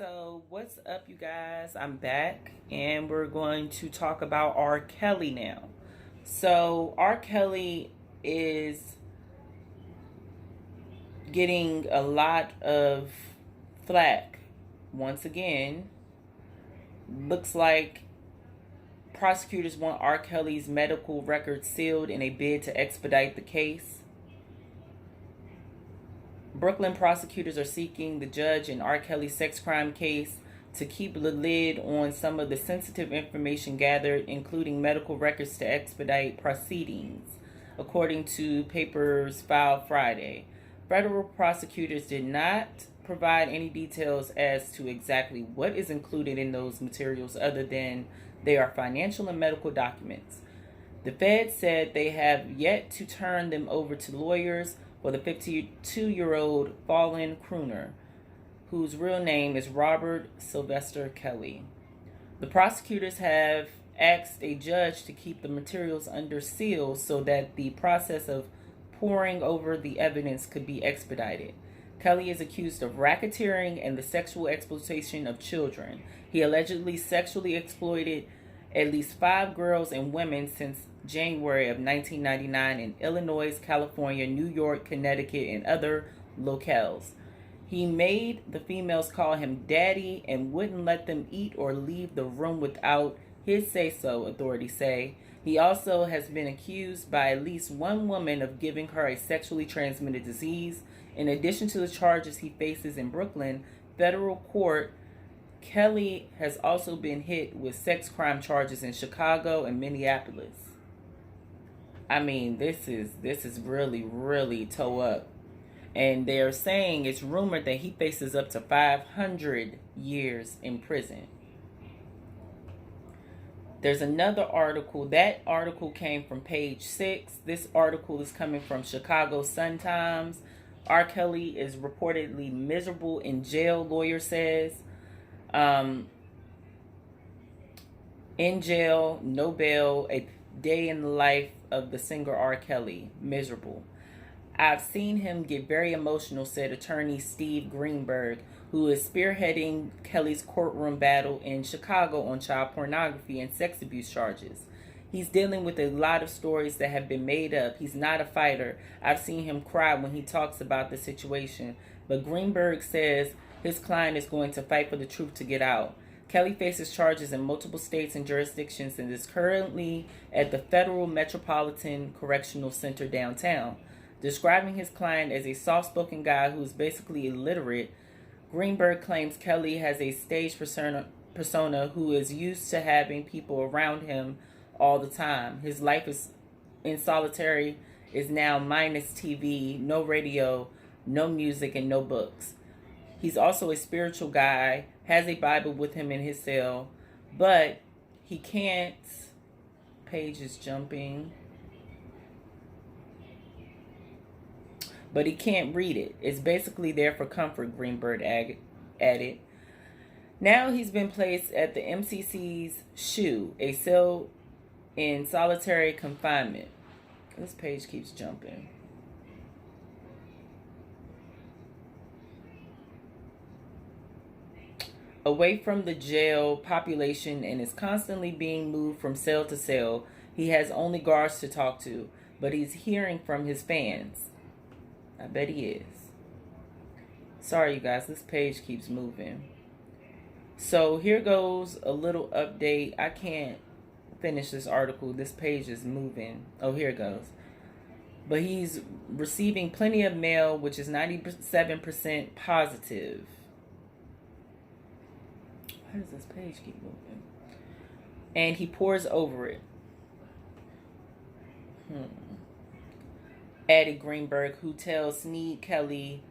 So what's up, you guys? I'm back and we're going to talk about R. Kelly now. So R. Kelly is getting a lot of flack. Once again, looks like prosecutors want R. Kelly's medical records sealed in a bid to expedite the case. Brooklyn prosecutors are seeking the judge in R. Kelly's sex crime case to keep the lid on some of the sensitive information gathered, including medical records, to expedite proceedings, according to papers filed Friday. Federal prosecutors did not provide any details as to exactly what is included in those materials other than they are financial and medical documents. The Fed said they have yet to turn them over to lawyers for the 52-year-old fallen crooner, whose real name is Robert Sylvester Kelly. The prosecutors have asked a judge to keep the materials under seal so that the process of poring over the evidence could be expedited. Kelly is accused of racketeering and the sexual exploitation of children. He allegedly sexually exploited at least 5 girls and women since January of 1999 in Illinois, California, New York, Connecticut, and other locales. He made the females call him daddy and wouldn't let them eat or leave the room without his say-so, authorities say. He also has been accused by at least one woman of giving her a sexually transmitted disease. In addition to the charges he faces in Brooklyn federal court, Kelly has also been hit with sex crime charges in Chicago and Minneapolis. I mean, this is really toe up. And they're saying, it's rumored that he faces up to 500 years in prison. There's another article. That article came from page 6. This article is coming from Chicago Sun-Times. R. Kelly is reportedly miserable in jail, lawyer says. In jail, no bail, a day in the life of the singer R. Kelly, miserable. I've seen him get very emotional, said attorney Steve Greenberg, who is spearheading Kelly's courtroom battle in Chicago on child pornography and sex abuse charges. He's dealing with a lot of stories that have been made up. He's not a fighter. I've seen him cry when he talks about the situation. But Greenberg says his client is going to fight for the truth to get out. Kelly faces charges in multiple states and jurisdictions and is currently at the Federal Metropolitan Correctional Center downtown. Describing his client as a soft-spoken guy who is basically illiterate, Greenberg claims Kelly has a stage persona who is used to having people around him all the time. His life is in solitary is now minus TV, no radio, no music, and no books. He's also a spiritual guy, has a Bible with him in his cell, but he can't, page is jumping, but he can't read it. It's basically there for comfort, Greenberg added. Now he's been placed at the MCC's SHU, a cell in solitary confinement. This page keeps jumping. Away from the jail population and is constantly being moved from cell to cell. He has only guards to talk to, but he's hearing from his fans. I bet he is. Sorry, you guys, this page keeps moving. So here goes a little update. I can't finish this article. This page is moving. Oh, here it goes. But he's receiving plenty of mail, which is 97% positive. Why does this page keep moving? And he pores over it. Added Greenberg, who tells Sneed Kelly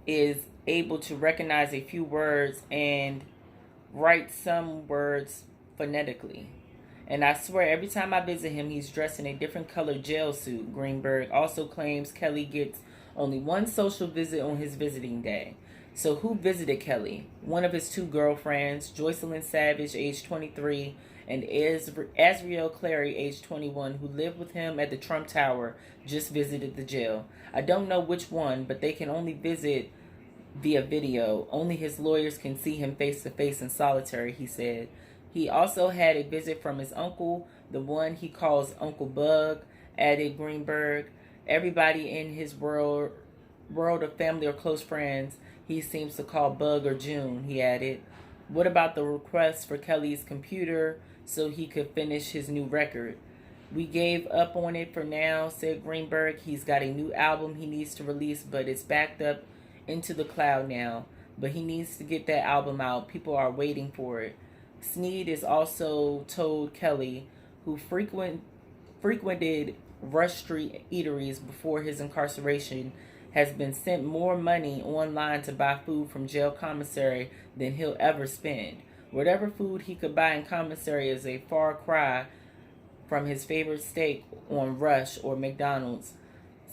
is able to recognize a few words and write some words phonetically. And I swear, every time I visit him, he's dressed in a different colored jail suit. Greenberg also claims Kelly gets only one social visit on his visiting day. So who visited Kelly? One of his 2 girlfriends, Joycelyn Savage, age 23, and Azriel Clary, age 21, who lived with him at the Trump Tower, just visited the jail. I don't know which one, but they can only visit via video. Only his lawyers can see him face to face in solitary, he said. He also had a visit from his uncle, the one he calls Uncle Bug, added Greenberg. Everybody in his world of family or close friends he seems to call Bug or June, he added. What about the request for Kelly's computer so he could finish his new record? We gave up on it for now, said Greenberg. He's got a new album he needs to release, but it's backed up into the cloud now. But he needs to get that album out. People are waiting for it. Sneed is also told Kelly, who frequented Rush Street eateries before his incarceration, has been sent more money online to buy food from jail commissary than he'll ever spend. Whatever food he could buy in commissary is a far cry from his favorite steak on Rush or McDonald's,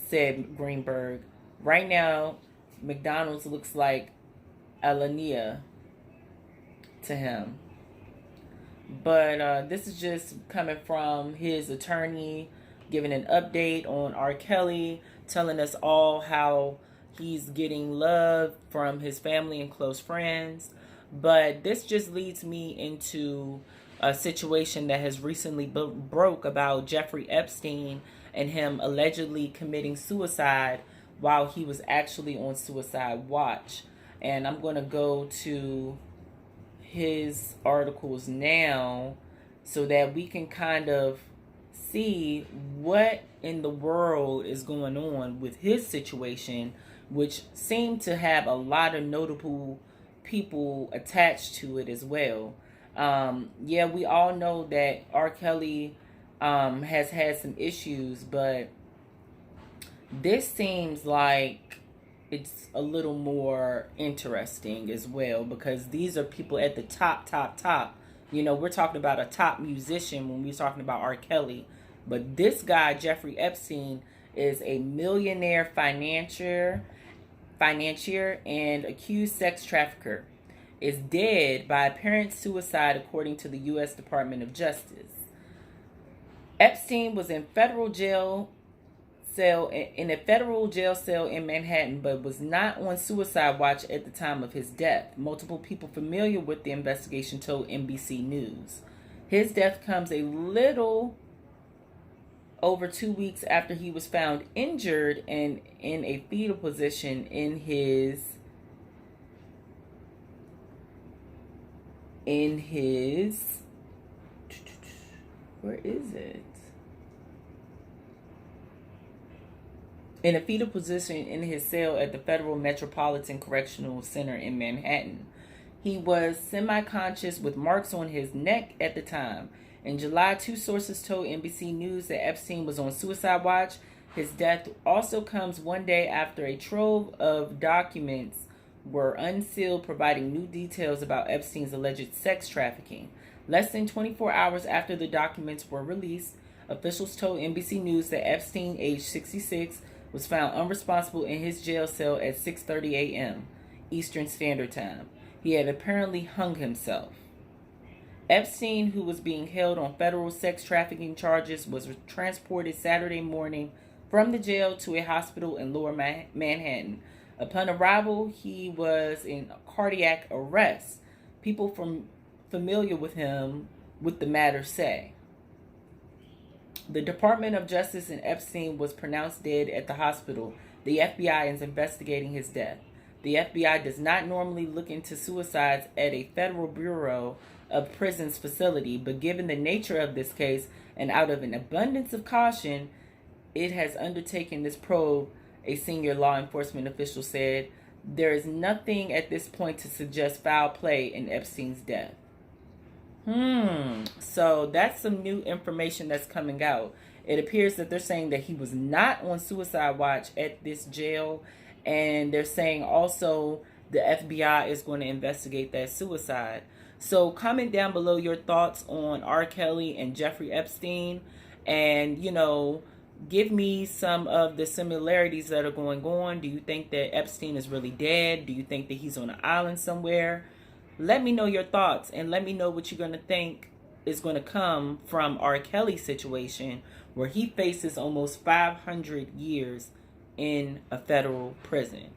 said Greenberg. Right now, McDonald's looks like Alania to him. But this is just coming from his attorney giving an update on R. Kelly, telling us all how he's getting love from his family and close friends. But this just leads me into a situation that has recently broke about Jeffrey Epstein and him allegedly committing suicide while he was actually on suicide watch. And I'm going to go to his articles now so that we can kind of see what in the world is going on with his situation, which seemed to have a lot of notable people attached to it as well. Yeah, we all know that R. Kelly has had some issues, but this seems like it's a little more interesting as well, because these are people at the top. You know, we're talking about a top musician when we're talking about R. Kelly. But this guy, Jeffrey Epstein, is a millionaire financier and accused sex trafficker. Is dead by apparent suicide, according to the U.S. Department of Justice. Epstein was in a federal jail cell in Manhattan, but was not on suicide watch at the time of his death. Multiple people familiar with the investigation told NBC News. His death comes a little over 2 weeks after he was found injured and in a fetal position in his where is it? In a fetal position in his cell at the Federal Metropolitan Correctional Center in Manhattan. He was semi-conscious with marks on his neck at the time. In July, 2 sources told NBC News that Epstein was on suicide watch. His death also comes one day after a trove of documents were unsealed, providing new details about Epstein's alleged sex trafficking. Less than 24 hours after the documents were released, officials told NBC News that Epstein, age 66, was found unresponsible in his jail cell at 6:30 a.m. Eastern Standard Time. He had apparently hung himself. Epstein, who was being held on federal sex trafficking charges, was transported Saturday morning from the jail to a hospital in Lower Manhattan. Upon arrival, he was in cardiac arrest. People familiar with him with the matter say. The Department of Justice and Epstein was pronounced dead at the hospital. The FBI is investigating his death. The FBI does not normally look into suicides at a Federal Bureau of Prisons facility, but given the nature of this case and out of an abundance of caution, it has undertaken this probe, a senior law enforcement official said. There is nothing at this point to suggest foul play in Epstein's death. So that's some new information that's coming out. It appears that they're saying that he was not on suicide watch at this jail, and they're saying also the FBI is going to investigate that suicide. So comment down below your thoughts on R. Kelly and Jeffrey Epstein, and, you know, give me some of the similarities that are going on. Do you think that Epstein is really dead? Do you think that he's on an island somewhere? Let me know your thoughts, and let me know what you're going to think is going to come from R. Kelly's situation, where he faces almost 500 years in a federal prison.